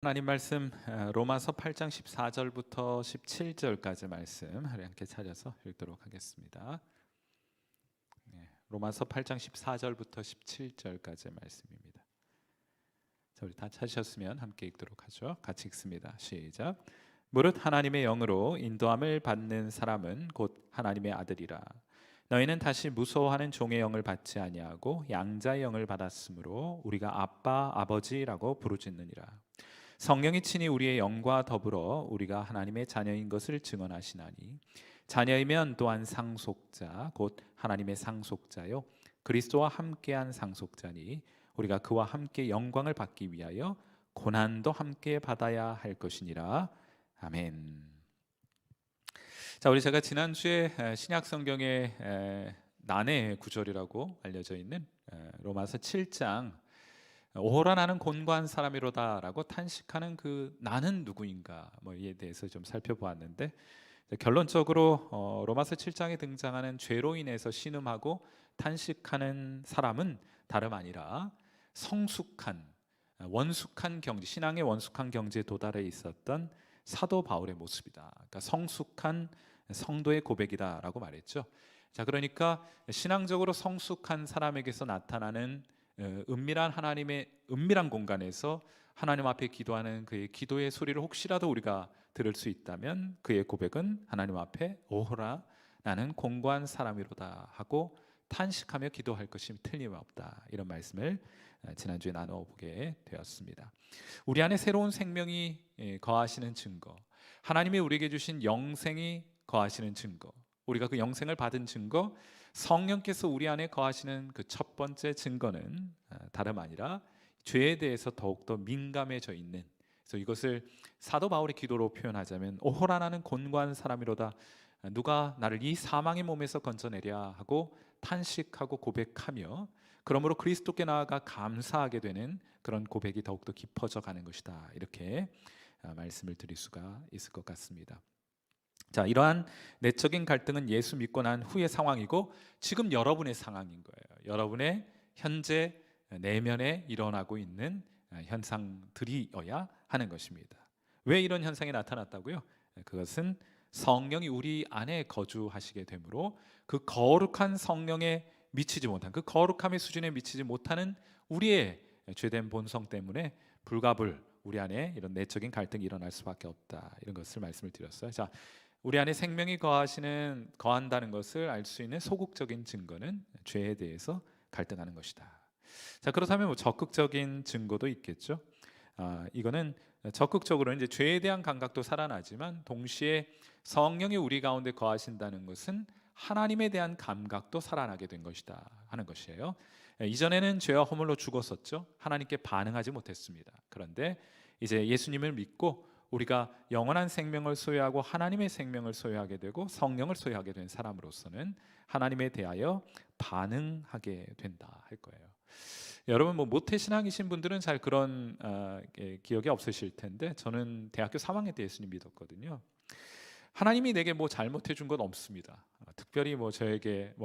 하나님 말씀 로마서 8장 14절부터 17절까지 말씀 함께 찾아서 읽도록 하겠습니다. 로마서 8장 14절부터 17절까지 말씀입니다. 자, 우리 다 찾으셨으면 함께 읽도록 하죠. 같이 읽습니다. 시작. 무릇 하나님의 영으로 인도함을 받는 사람은 곧 하나님의 아들이라. 너희는 다시 무서워하는 종의 영을 받지 아니하고 양자의 영을 받았으므로 우리가 아빠 아버지라고 부르짖느니라. 성령이 친히 우리의 영과 더불어 우리가 하나님의 자녀인 것을 증언하시나니 자녀이면 또한 상속자 곧 하나님의 상속자요 그리스도와 함께한 상속자니 우리가 그와 함께 영광을 받기 위하여 고난도 함께 받아야 할 것이니라. 아멘. 자, 제가 지난주에 신약 성경의 난해 구절이라고 알려져 있는 로마서 7장 오호라 나는 곤고한 사람이로다라고 탄식하는 그 나는 누구인가 이에 대해서 좀 살펴보았는데, 결론적으로 로마서 7장에 등장하는 죄로 인해서 신음하고 탄식하는 사람은 다름 아니라 성숙한 원숙한 경지, 신앙의 원숙한 경지에 도달해 있었던 사도 바울의 모습이다. 그러니까 성숙한 성도의 고백이다라고 말했죠. 자, 그러니까 신앙적으로 성숙한 사람에게서 나타나는 은밀한 하나님의 은밀한 공간에서 하나님 앞에 기도하는 그의 기도의 소리를 혹시라도 우리가 들을 수 있다면 그의 고백은 하나님 앞에 오호라 나는 공고한 사람이로다 하고 탄식하며 기도할 것이 틀림없다, 이런 말씀을 지난주에 나눠보게 되었습니다. 우리 안에 새로운 생명이 거하시는 증거, 하나님이 우리에게 주신 영생이 거하시는 증거, 우리가 그 영생을 받은 증거, 성령께서 우리 안에 거하시는 그 첫 번째 증거는 다름 아니라 죄에 대해서 더욱더 민감해져 있는, 그래서 이것을 사도 바울의 기도로 표현하자면 오호라 나는 곤고한 사람이로다, 누가 나를 이 사망의 몸에서 건져내랴 하고 탄식하고 고백하며 그러므로 그리스도께 나아가 감사하게 되는 그런 고백이 더욱더 깊어져 가는 것이다, 이렇게 말씀을 드릴 수가 있을 것 같습니다. 자, 이러한 내적인 갈등은 예수 믿고 난 후의 상황이고 지금 여러분의 상황인 거예요. 여러분의 현재 내면에 일어나고 있는 현상들이어야 하는 것입니다. 왜 이런 현상이 나타났다고요? 그것은 성령이 우리 안에 거주하시게 되므로 그 거룩한 성령에 미치지 못한, 그 거룩함의 수준에 미치지 못하는 우리의 죄된 본성 때문에 불가불 우리 안에 이런 내적인 갈등이 일어날 수밖에 없다, 이런 것을 말씀을 드렸어요. 자, 우리 안에 생명이 거한다는 것을 알 수 있는 소극적인 증거는 죄에 대해서 갈등하는 것이다. 자, 그렇다면 적극적인 증거도 있겠죠. 이거는 적극적으로 이제 죄에 대한 감각도 살아나지만 동시에 성령이 우리 가운데 거하신다는 것은 하나님에 대한 감각도 살아나게 된 것이다 하는 것이에요. 이전에는 죄와 허물로 죽었었죠. 하나님께 반응하지 못했습니다. 그런데 이제 예수님을 믿고 우리가 영원한 생명을 소유하고 하나님의 생명을 소유하게 되고 성령을 소유하게 된 사람으로서는 하나님에 대하여 반응하게 된다 할 거예요. 여러분 모태신앙이신 분들은 잘 그런 기억이 없으실 텐데, 저는 대학교 3학년 때 예수님 믿었거든요. 하나님이 내게 잘못해 준 건 없습니다. 특별히 저에게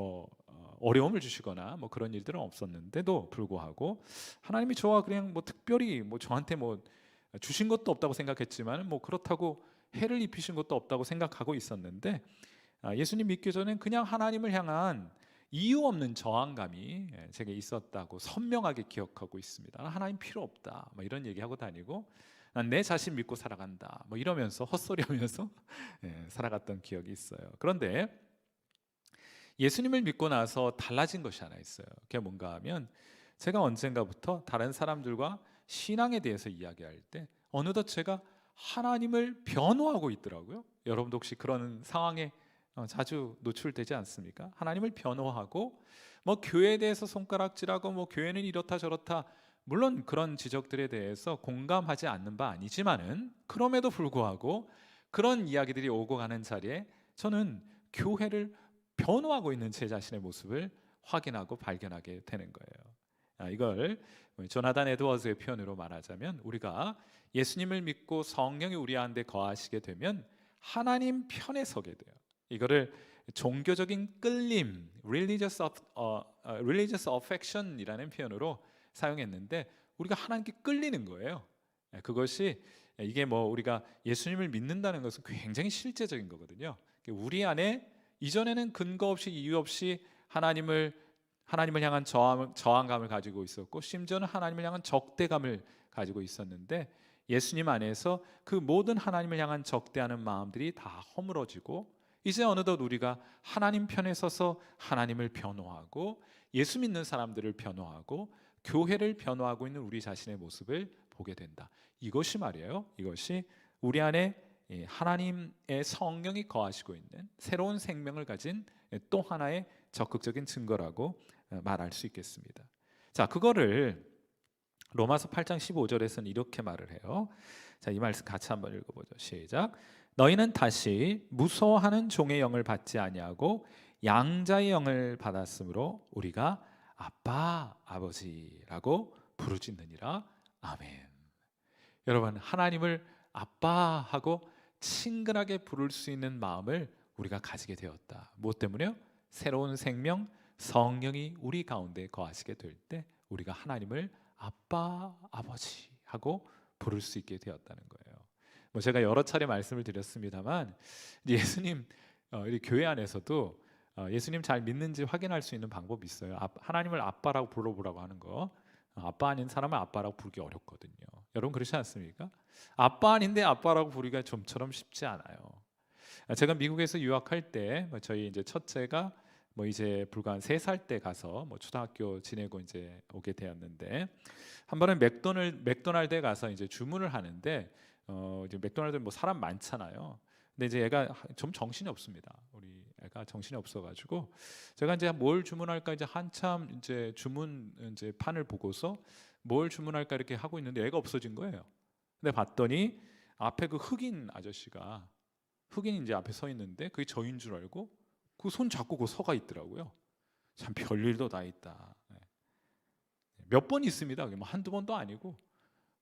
어려움을 주시거나 그런 일들은 없었는데도 불구하고 하나님이 저와 그냥 특별히 저한테 주신 것도 없다고 생각했지만 그렇다고 해를 입히신 것도 없다고 생각하고 있었는데, 예수님 믿기 전엔 그냥 하나님을 향한 이유 없는 저항감이 제게 있었다고 선명하게 기억하고 있습니다. 하나님 필요 없다 이런 얘기하고 다니고 난 내 자신 믿고 살아간다 이러면서 헛소리하면서 살아갔던 기억이 있어요. 그런데 예수님을 믿고 나서 달라진 것이 하나 있어요. 그게 뭔가 하면 제가 언젠가부터 다른 사람들과 신앙에 대해서 이야기할 때 어느덧 제가 하나님을 변호하고 있더라고요. 여러분도 혹시 그런 상황에 자주 노출되지 않습니까? 하나님을 변호하고 교회에 대해서 손가락질하고 교회는 이렇다 저렇다, 물론 그런 지적들에 대해서 공감하지 않는 바 아니지만은 그럼에도 불구하고 그런 이야기들이 오고 가는 자리에 저는 교회를 변호하고 있는 제 자신의 모습을 확인하고 발견하게 되는 거예요. 이걸 조나단 에드워즈의 표현으로 말하자면 우리가 예수님을 믿고 성령이 우리 안에 거하시게 되면 하나님 편에 서게 돼요. 이거를 종교적인 끌림, religious affection이라는 표현으로 사용했는데 우리가 하나님께 끌리는 거예요. 그것이 이게 뭐 우리가 예수님을 믿는다는 것은 굉장히 실제적인 거거든요. 우리 안에 이전에는 근거 없이 이유 없이 하나님을 향한 저항감을 가지고 있었고, 심지어는 하나님을 향한 적대감을 가지고 있었는데, 예수님 안에서 그 모든 하나님을 향한 적대하는 마음들이 다 허물어지고, 이제 어느덧 우리가 하나님 편에 서서 하나님을 변호하고 예수 믿는 사람들을 변호하고 교회를 변호하고 있는 우리 자신의 모습을 보게 된다. 이것이 말이에요, 이것이 우리 안에 하나님의 성령이 거하시고 있는 새로운 생명을 가진 또 하나의 적극적인 증거라고 말할 수 있겠습니다. 자, 그거를 로마서 8장 15절에서는 이렇게 말을 해요. 자, 이 말씀 같이 한번 읽어보죠. 시작. 너희는 다시 무서워하는 종의 영을 받지 아니하고 양자의 영을 받았으므로 우리가 아빠, 아버지라고 부르짖느니라. 아멘. 여러분, 하나님을 아빠하고 친근하게 부를 수 있는 마음을 우리가 가지게 되었다. 무엇 때문에요? 새로운 생명, 성령이 우리 가운데 거하시게 될 때 우리가 하나님을 아빠, 아버지 하고 부를 수 있게 되었다는 거예요. 뭐 제가 여러 차례 말씀을 드렸습니다만, 예수님 이 교회 안에서도 예수님 잘 믿는지 확인할 수 있는 방법이 있어요. 하나님을 아빠라고 불러보라고 하는 거. 아빠 아닌 사람을 아빠라고 부르기 어렵거든요. 여러분 그렇지 않습니까? 아빠 아닌데 아빠라고 부르기가 좀처럼 쉽지 않아요. 제가 미국에서 유학할 때 저희 이제 첫째가 이제 불과 한 3살 때 가서 초등학교 지내고 이제 오게 되었는데, 한 번은 맥도날드에 가서 이제 주문을 하는데 이제 맥도날드 사람 많잖아요. 근데 이제 애가 좀 정신이 없습니다. 우리 애가 정신이 없어가지고 제가 이제 뭘 주문할까 이제 한참 이제 주문 이제 판을 보고서 뭘 주문할까 이렇게 하고 있는데 애가 없어진 거예요. 근데 봤더니 앞에 그 흑인 아저씨가 흑인이 이제 앞에 서 있는데 그게 저인 줄 알고 그 손 잡고 그 서가 있더라고요. 참 별일도 다 있다. 몇 번 있습니다. 한두 번도 아니고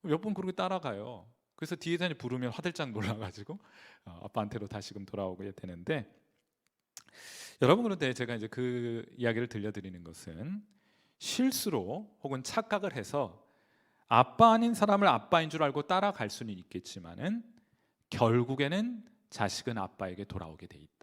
몇 번 그렇게 따라가요. 그래서 뒤에서 부르면 화들짝 놀라가지고 아빠한테로 다시금 돌아오게 되는데, 여러분 그런데 제가 이제 그 이야기를 들려드리는 것은 실수로 혹은 착각을 해서 아빠 아닌 사람을 아빠인 줄 알고 따라갈 수는 있겠지만은 결국에는 자식은 아빠에게 돌아오게 돼 있다.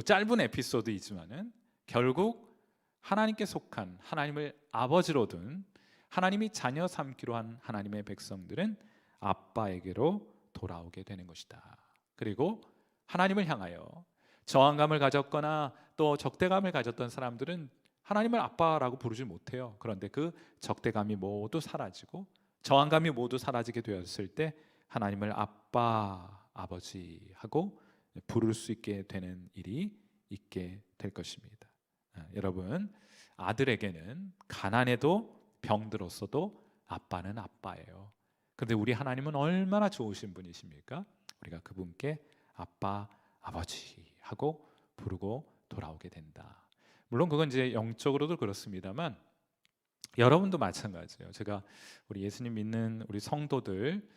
짧은 에피소드이지만은 결국 하나님께 속한 하나님을 아버지로 둔 하나님이 자녀 삼기로 한 하나님의 백성들은 아빠에게로 돌아오게 되는 것이다. 그리고 하나님을 향하여 저항감을 가졌거나 또 적대감을 가졌던 사람들은 하나님을 아빠라고 부르지 못해요. 그런데 그 적대감이 모두 사라지고 저항감이 모두 사라지게 되었을 때 하나님을 아빠, 아버지 하고 부를 수 있게 되는 일이 있게 될 것입니다. 여러분, 아들에게는 가난해도 병들었어도 아빠는 아빠예요. 그런데 우리 하나님은 얼마나 좋으신 분이십니까? 우리가 그분께 아빠, 아버지 하고 부르고 돌아오게 된다. 물론 그건 이제 영적으로도 그렇습니다만 여러분도 마찬가지예요. 제가 우리 예수님 믿는 우리 성도들,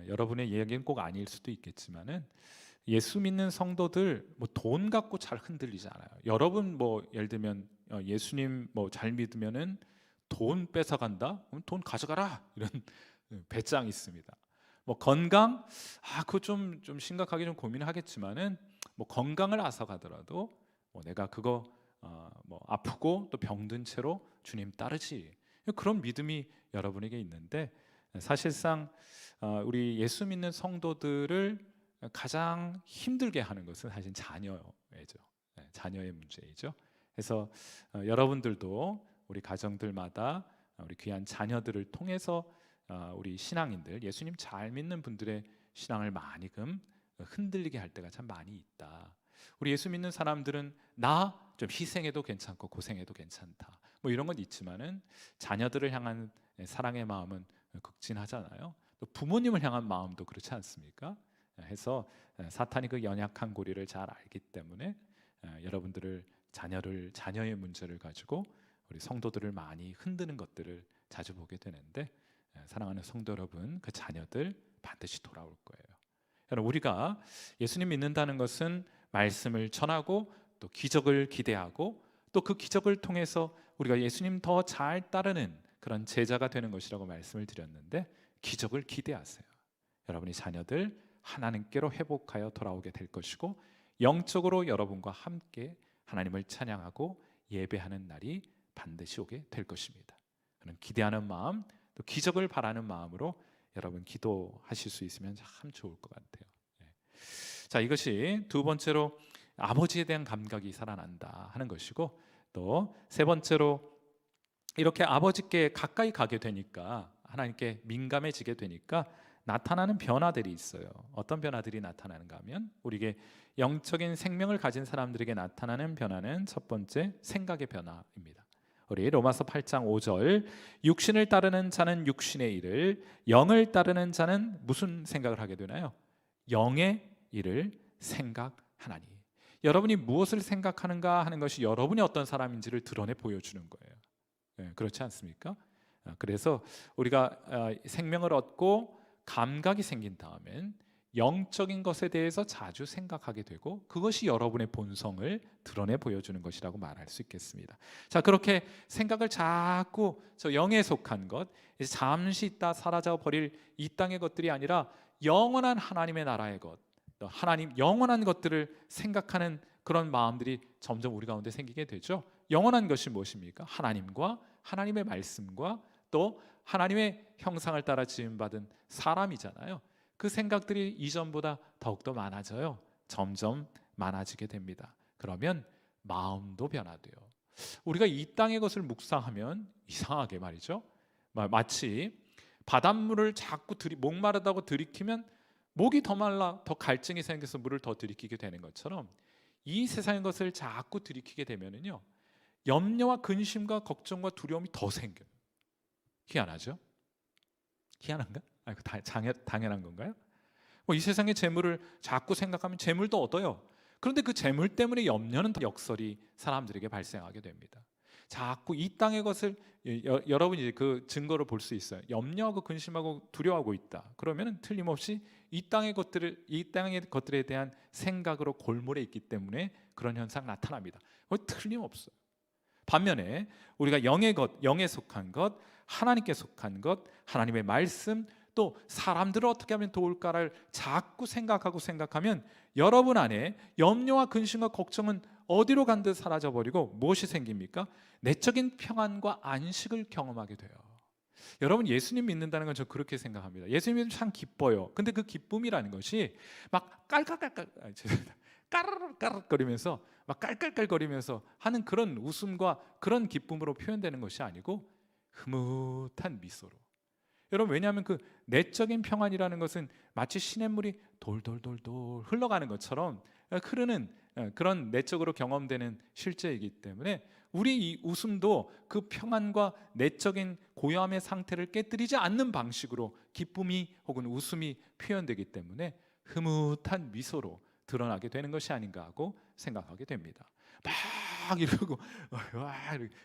여러분의 이야기는 꼭 아닐 수도 있겠지만은 예수 믿는 성도들 돈 갖고 잘 흔들리지 않아요. 여러분 예를 들면 예수님 잘 믿으면은 돈 뺏어간다? 그럼 돈 가져가라 이런 배짱이 있습니다. 건강 그거 좀 심각하게 좀 고민하겠지만은 건강을 앗아가더라도 내가 그거 아프고 또 병든 채로 주님 따르지, 그런 믿음이 여러분에게 있는데, 사실상 우리 예수 믿는 성도들을 가장 힘들게 하는 것은 사실 자녀죠. 자녀의 문제이죠. 그래서 여러분들도 우리 가정들마다 우리 귀한 자녀들을 통해서 우리 신앙인들, 예수님 잘 믿는 분들의 신앙을 많이 흔들리게 할 때가 참 많이 있다. 우리 예수 믿는 사람들은 나 좀 희생해도 괜찮고 고생해도 괜찮다, 이런 건 있지만은 자녀들을 향한 사랑의 마음은 극진하잖아요. 또 부모님을 향한 마음도 그렇지 않습니까? 해서 사탄이 그 연약한 고리를 잘 알기 때문에 여러분들을 자녀의 문제를 가지고 우리 성도들을 많이 흔드는 것들을 자주 보게 되는데, 사랑하는 성도 여러분, 그 자녀들 반드시 돌아올 거예요. 여러분, 우리가 예수님 믿는다는 것은 말씀을 전하고 또 기적을 기대하고 또 그 기적을 통해서 우리가 예수님 더 잘 따르는 그런 제자가 되는 것이라고 말씀을 드렸는데, 기적을 기대하세요. 여러분의 자녀들 하나님께로 회복하여 돌아오게 될 것이고, 영적으로 여러분과 함께 하나님을 찬양하고 예배하는 날이 반드시 오게 될 것입니다. 저는 기대하는 마음, 또 기적을 바라는 마음으로 여러분 기도하실 수 있으면 참 좋을 것 같아요. 자, 이것이 두 번째로 아버지에 대한 감각이 살아난다 하는 것이고, 또 세 번째로 이렇게 아버지께 가까이 가게 되니까, 하나님께 민감해지게 되니까 나타나는 변화들이 있어요. 어떤 변화들이 나타나는가 하면, 우리에게 영적인 생명을 가진 사람들에게 나타나는 변화는 첫 번째, 생각의 변화입니다. 우리 로마서 8장 5절, 육신을 따르는 자는 육신의 일을, 영을 따르는 자는 무슨 생각을 하게 되나요? 영의 일을 생각하나니. 여러분이 무엇을 생각하는가 하는 것이 여러분이 어떤 사람인지를 드러내 보여주는 거예요. 그렇지 않습니까? 그래서 우리가 생명을 얻고 감각이 생긴 다음엔 영적인 것에 대해서 자주 생각하게 되고, 그것이 여러분의 본성을 드러내 보여주는 것이라고 말할 수 있겠습니다. 자, 그렇게 생각을 자꾸 저 영에 속한 것, 잠시 있다 사라져 버릴 이 땅의 것들이 아니라 영원한 하나님의 나라의 것, 하나님 영원한 것들을 생각하는 그런 마음들이 점점 우리 가운데 생기게 되죠. 영원한 것이 무엇입니까? 하나님과 하나님의 말씀과 또 하나님의 형상을 따라 지음받은 사람이잖아요. 그 생각들이 이전보다 더욱더 많아져요. 점점 많아지게 됩니다. 그러면 마음도 변화돼요. 우리가 이 땅의 것을 묵상하면 이상하게 말이죠, 마치 바닷물을 자꾸 목마르다고 들이키면 목이 더 말라 더 갈증이 생겨서 물을 더 들이키게 되는 것처럼, 이 세상의 것을 자꾸 들이키게 되면은요, 염려와 근심과 걱정과 두려움이 더 생겨요. 희한하죠? 희한한가? 당연한 건가요? 이 세상의 재물을 자꾸 생각하면 재물도 얻어요. 그런데 그 재물 때문에 염려는 더 역설이 사람들에게 발생하게 됩니다. 자꾸 이 땅의 것을, 여러분이 이제 그 증거를 볼 수 있어요. 염려하고 근심하고 두려워하고 있다. 그러면 틀림없이 이 땅의 것들에 대한 생각으로 골몰해 있기 때문에 그런 현상 나타납니다. 틀림없어요. 반면에 우리가 영의 것, 영에 속한 것, 하나님께 속한 것, 하나님의 말씀, 또 사람들을 어떻게 하면 도울까를 자꾸 생각하면 여러분 안에 염려와 근심과 걱정은 어디로 간 듯 사라져버리고 무엇이 생깁니까? 내적인 평안과 안식을 경험하게 돼요. 여러분, 예수님 믿는다는 건 저 그렇게 생각합니다. 예수님 믿으면 참 기뻐요. 근데 그 기쁨이라는 것이 막 까르르까르르거리면서 막 깔깔깔거리면서 하는 그런 웃음과 그런 기쁨으로 표현되는 것이 아니고 흐뭇한 미소로. 여러분, 왜냐하면 그 내적인 평안이라는 것은 마치 시냇물이 돌돌돌돌 흘러가는 것처럼 흐르는 그런 내적으로 경험되는 실제이기 때문에 우리 이 웃음도 그 평안과 내적인 고요함의 상태를 깨뜨리지 않는 방식으로 기쁨이 혹은 웃음이 표현되기 때문에 흐뭇한 미소로 드러나게 되는 것이 아닌가 하고 생각하게 됩니다. 막 이러고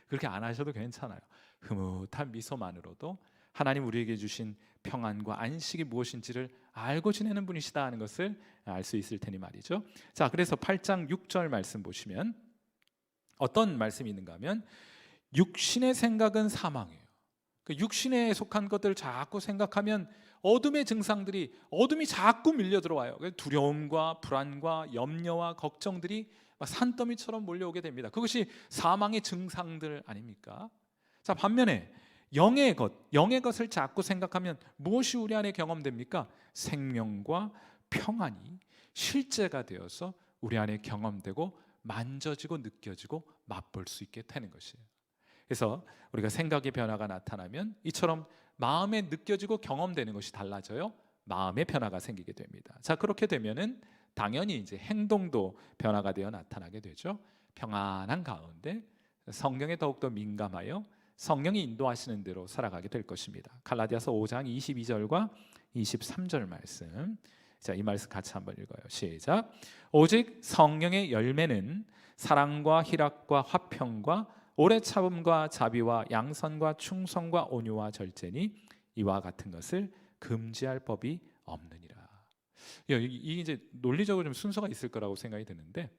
그렇게 안 하셔도 괜찮아요. 흐뭇한 미소만으로도 하나님 우리에게 주신 평안과 안식이 무엇인지를 알고 지내는 분이시다 하는 것을 알 수 있을 테니 말이죠. 자, 그래서 8장 6절 말씀 보시면 어떤 말씀이 있는가 하면, 육신의 생각은 사망이에요. 그 육신에 속한 것들을 자꾸 생각하면 어둠의 증상들이, 어둠이 자꾸 밀려 들어와요. 두려움과 불안과 염려와 걱정들이 막 산더미처럼 몰려오게 됩니다. 그것이 사망의 증상들 아닙니까? 자, 반면에 영의 것을 자꾸 생각하면 무엇이 우리 안에 경험됩니까? 생명과 평안이 실제가 되어서 우리 안에 경험되고 만져지고 느껴지고 맛볼 수 있게 되는 것이에요. 그래서 우리가 생각의 변화가 나타나면 이처럼 마음에 느껴지고 경험되는 것이 달라져요. 마음의 변화가 생기게 됩니다. 자, 그렇게 되면은 당연히 이제 행동도 변화가 되어 나타나게 되죠. 평안한 가운데 성령에 더욱더 민감하여 성령이 인도하시는 대로 살아가게 될 것입니다. 갈라디아서 5장 22절과 23절 말씀. 자, 이 말씀 같이 한번 읽어요. 시작. 오직 성령의 열매는 사랑과 희락과 화평과 오래 참음과 자비와 양선과 충성과 온유와 절제니 이와 같은 것을 금지할 법이 없느니라. 이 이제 논리적으로 좀 순서가 있을 거라고 생각이 드는데,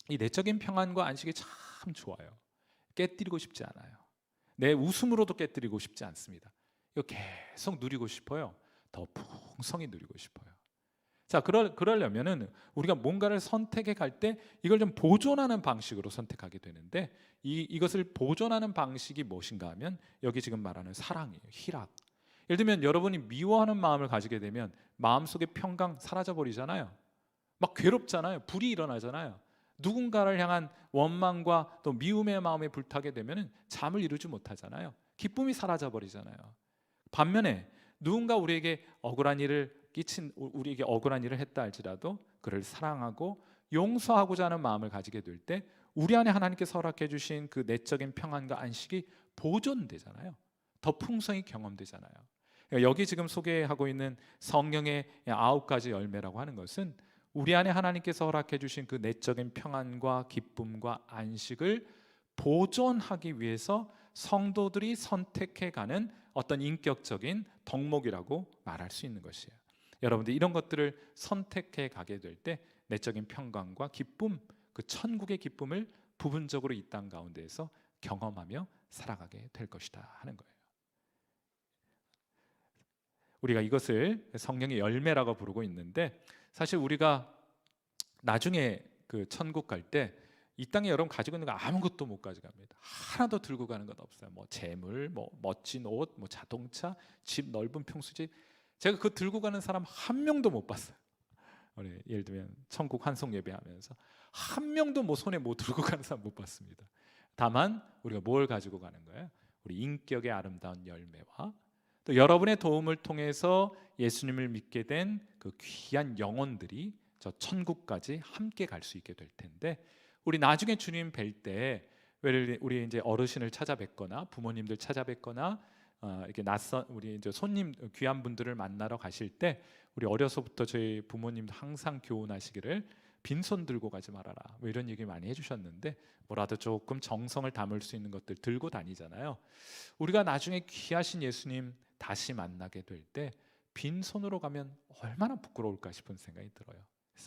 이 내적인 평안과 안식이 참 좋아요. 깨뜨리고 싶지 않아요. 내 웃음으로도 깨뜨리고 싶지 않습니다. 이거 계속 누리고 싶어요. 더 풍성히 누리고 싶어요. 자, 그러려면은 우리가 뭔가를 선택해 갈 때 이걸 좀 보존하는 방식으로 선택하게 되는데, 이것을 보존하는 방식이 무엇인가 하면 여기 지금 말하는 사랑이에요. 희락. 예를 들면 여러분이 미워하는 마음을 가지게 되면 마음속의 평강 사라져 버리잖아요. 막 괴롭잖아요. 불이 일어나잖아요. 누군가를 향한 원망과 또 미움의 마음에 불타게 되면 잠을 이루지 못하잖아요. 기쁨이 사라져 버리잖아요. 반면에 누군가 우리에게 억울한 일을 했다 할지라도 그를 사랑하고 용서하고자 하는 마음을 가지게 될 때 우리 안에 하나님께서 허락해 주신 그 내적인 평안과 안식이 보존되잖아요. 더 풍성히 경험되잖아요. 여기 지금 소개하고 있는 성령의 9가지 열매라고 하는 것은 우리 안에 하나님께서 허락해 주신 그 내적인 평안과 기쁨과 안식을 보존하기 위해서 성도들이 선택해가는 어떤 인격적인 덕목이라고 말할 수 있는 것이에요. 여러분들 이런 것들을 선택해 가게 될 때 내적인 평강과 기쁨, 그 천국의 기쁨을 부분적으로 이 땅 가운데에서 경험하며 살아가게 될 것이다 하는 거예요. 우리가 이것을 성령의 열매라고 부르고 있는데, 사실 우리가 나중에 그 천국 갈 때 이 땅에 여러분 가지고 있는 거 아무것도 못 가져갑니다. 하나도 들고 가는 것 없어요. 뭐 재물, 뭐 멋진 옷, 뭐 자동차, 집, 넓은 평수집. 제가 그거 들고 가는 사람 한 명도 못 봤어요. 우리 예를 들면 천국 환송 예배하면서 한 명도 뭐 손에 뭐 들고 가는 사람 못 봤습니다. 다만 우리가 뭘 가지고 가는 거예요? 우리 인격의 아름다운 열매와 또 여러분의 도움을 통해서 예수님을 믿게 된 그 귀한 영혼들이 저 천국까지 함께 갈 수 있게 될 텐데, 우리 나중에 주님 뵐 때 우리 이제 어르신을 찾아뵙거나 부모님들 찾아뵙거나 이렇게 우리 이제 손님 귀한 분들을 만나러 가실 때 우리 어려서부터 저희 부모님도 항상 교훈하시기를 빈손 들고 가지 말아라, 뭐 이런 얘기 많이 해주셨는데, 뭐라도 조금 정성을 담을 수 있는 것들 들고 다니잖아요. 우리가 나중에 귀하신 예수님 다시 만나게 될 때 빈손으로 가면 얼마나 부끄러울까 싶은 생각이 들어요.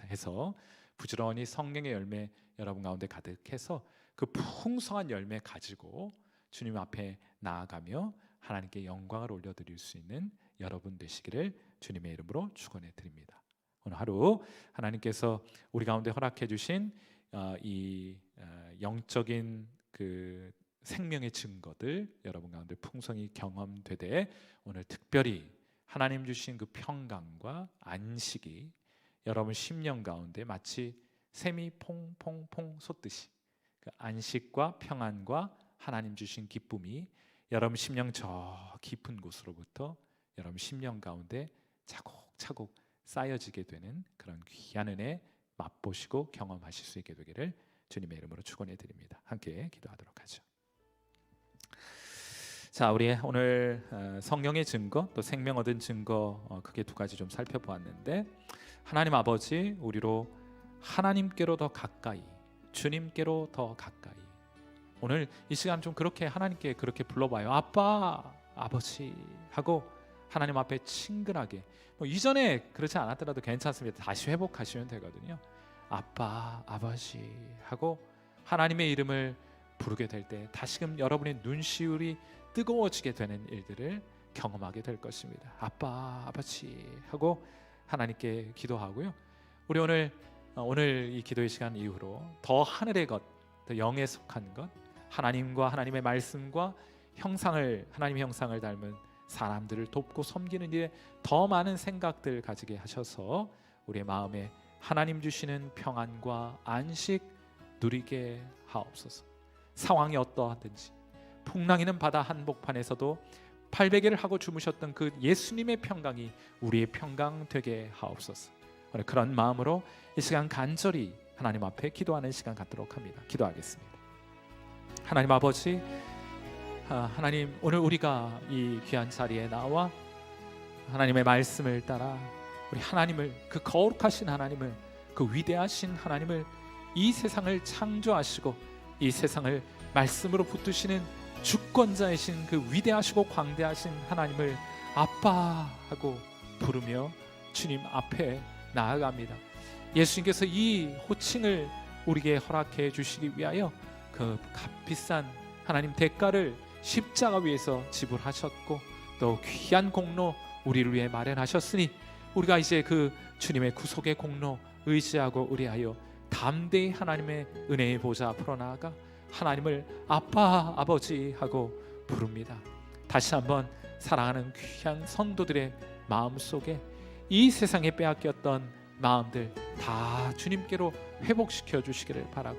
해서 부지런히 성령의 열매 여러분 가운데 가득해서 그 풍성한 열매 가지고 주님 앞에 나아가며 하나님께 영광을 올려드릴 수 있는 여러분 되시기를 주님의 이름으로 축원해 드립니다. 오늘 하루 하나님께서 우리 가운데 허락해 주신 이 영적인 그 생명의 증거들 여러분 가운데 풍성히 경험되되, 오늘 특별히 하나님 주신 그 평강과 안식이 여러분 심령 가운데 마치 샘이 퐁퐁퐁 솟듯이 그 안식과 평안과 하나님 주신 기쁨이 여러분 심령 저 깊은 곳으로부터 여러분 심령 가운데 차곡차곡 쌓여지게 되는 그런 귀한 은혜 맛보시고 경험하실 수 있게 되기를 주님의 이름으로 축원해 드립니다. 함께 기도하도록 하죠. 자, 우리 오늘 성령의 증거 또 생명 얻은 증거 크게 두 가지 좀 살펴보았는데, 하나님 아버지 우리로 하나님께로 더 가까이, 주님께로 더 가까이, 오늘 이 시간 좀 그렇게 하나님께 그렇게 불러봐요. 아빠, 아버지 하고 하나님 앞에 친근하게, 뭐 이전에 그렇지 않았더라도 괜찮습니다. 다시 회복하시면 되거든요. 아빠, 아버지 하고 하나님의 이름을 부르게 될 때 다시금 여러분의 눈시울이 뜨거워지게 되는 일들을 경험하게 될 것입니다. 아빠, 아버지 하고 하나님께 기도하고요. 우리 오늘 이 기도의 시간 이후로 더 하늘의 것, 더 영에 속한 것, 하나님과 하나님의 말씀과 하나님의 형상을 닮은 사람들을 돕고 섬기는 일에 더 많은 생각들 가지게 하셔서 우리의 마음에 하나님 주시는 평안과 안식 누리게 하옵소서. 상황이 어떠하든지 풍랑이는 바다 한복판에서도 발베개를 하고 주무셨던 그 예수님의 평강이 우리의 평강 되게 하옵소서. 오늘 그런 마음으로 이 시간 간절히 하나님 앞에 기도하는 시간 갖도록 합니다. 기도하겠습니다. 하나님 아버지, 하나님 오늘 우리가 이 귀한 자리에 나와 하나님의 말씀을 따라 우리 하나님을, 그 거룩하신 하나님을, 그 위대하신 하나님을, 이 세상을 창조하시고 이 세상을 말씀으로 붙드시는 주권자이신 그 위대하시고 광대하신 하나님을 아빠 하고 부르며 주님 앞에 나아갑니다. 예수님께서 이 호칭을 우리에게 허락해 주시기 위하여 그 값비싼 하나님 대가를 십자가 위에서 지불하셨고 또 귀한 공로 우리를 위해 마련하셨으니 우리가 이제 그 주님의 구속의 공로 의지하고 의뢰하여 담대히 하나님의 은혜의 보좌 앞으로 나아가 하나님을 아빠 아버지 하고 부릅니다. 다시 한번 사랑하는 귀한 성도들의 마음속에 이 세상에 빼앗겼던 마음들 다 주님께로 회복시켜 주시기를 바라고,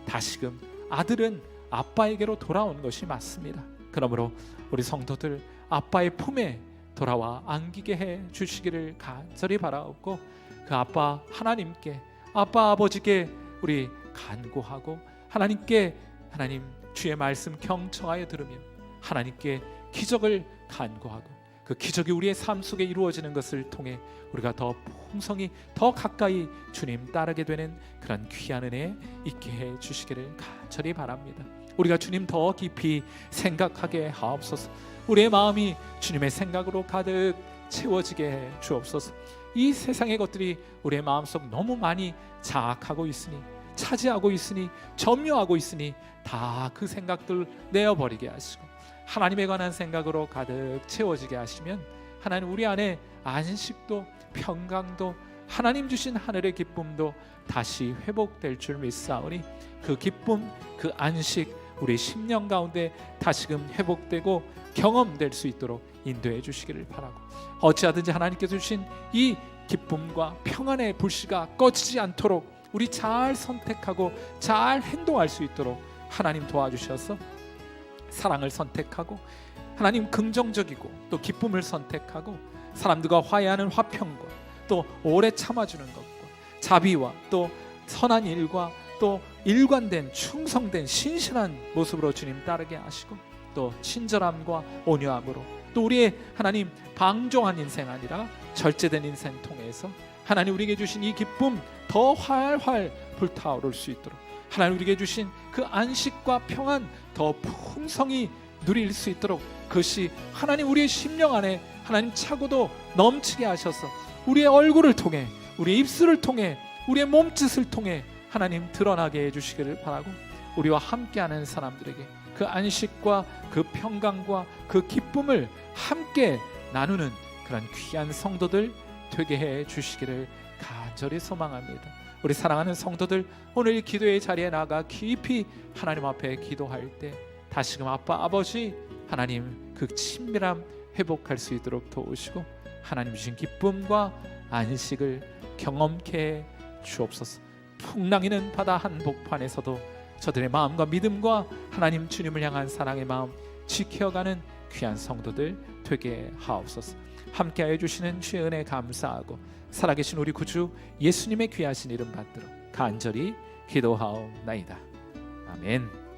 다시금 아들은 아빠에게로 돌아오는 것이 맞습니다. 그러므로 우리 성도들 아빠의 품에 돌아와 안기게 해 주시기를 간절히 바라옵고, 그 아빠 하나님께, 아빠 아버지께 우리 간구하고 하나님께, 하나님 주의 말씀 경청하여 들으며 하나님께 기적을 간구하고, 그 기적이 우리의 삶 속에 이루어지는 것을 통해 우리가 더 풍성히 더 가까이 주님 따르게 되는 그런 귀한 은혜 있게 해 주시기를 간절히 바랍니다. 우리가 주님 더 깊이 생각하게 하옵소서. 우리의 마음이 주님의 생각으로 가득 채워지게 해 주옵소서. 이 세상의 것들이 우리의 마음속 너무 많이 장악하고 있으니, 차지하고 있으니, 점유하고 있으니 다 그 생각들 내어버리게 하시고 하나님에 관한 생각으로 가득 채워지게 하시면 하나님 우리 안에 안식도 평강도 하나님 주신 하늘의 기쁨도 다시 회복될 줄 믿사오니, 그 기쁨 그 안식 우리 심령 가운데 다시금 회복되고 경험될 수 있도록 인도해 주시기를 바라고, 어찌하든지 하나님께서 주신 이 기쁨과 평안의 불씨가 꺼지지 않도록 우리 잘 선택하고 잘 행동할 수 있도록 하나님 도와주셔서 사랑을 선택하고 하나님 긍정적이고 또 기쁨을 선택하고 사람들과 화해하는 화평과 또 오래 참아주는 것과 자비와 또 선한 일과 또 일관된 충성된 신실한 모습으로 주님 따르게 하시고, 또 친절함과 온유함으로 또 우리의 하나님 방종한 인생 아니라 절제된 인생 통해서 하나님 우리에게 주신 이 기쁨 더 활활 불타오를 수 있도록, 하나님 우리에게 주신 그 안식과 평안 더 풍성히 누릴 수 있도록, 그것이 하나님 우리의 심령 안에 하나님 차고도 넘치게 하셔서 우리의 얼굴을 통해, 우리의 입술을 통해, 우리의 몸짓을 통해 하나님 드러나게 해주시기를 바라고, 우리와 함께하는 사람들에게 그 안식과 그 평강과 그 기쁨을 함께 나누는 그런 귀한 성도들 되게 해주시기를 간절히 소망합니다. 우리 사랑하는 성도들, 오늘 기도의 자리에 나가 깊이 하나님 앞에 기도할 때 다시금 아빠 아버지 하나님 그 친밀함 회복할 수 있도록 도우시고 하나님 주신 기쁨과 안식을 경험케 해 주옵소서. 풍랑이는 바다 한복판에서도 저들의 마음과 믿음과 하나님 주님을 향한 사랑의 마음 지켜가는 귀한 성도들 되게 하옵소서. 함께하여 주시는 주의 은혜 감사하고 살아계신 우리 구주 예수님의 귀하신 이름 받들어 간절히 기도하옵나이다. 아멘.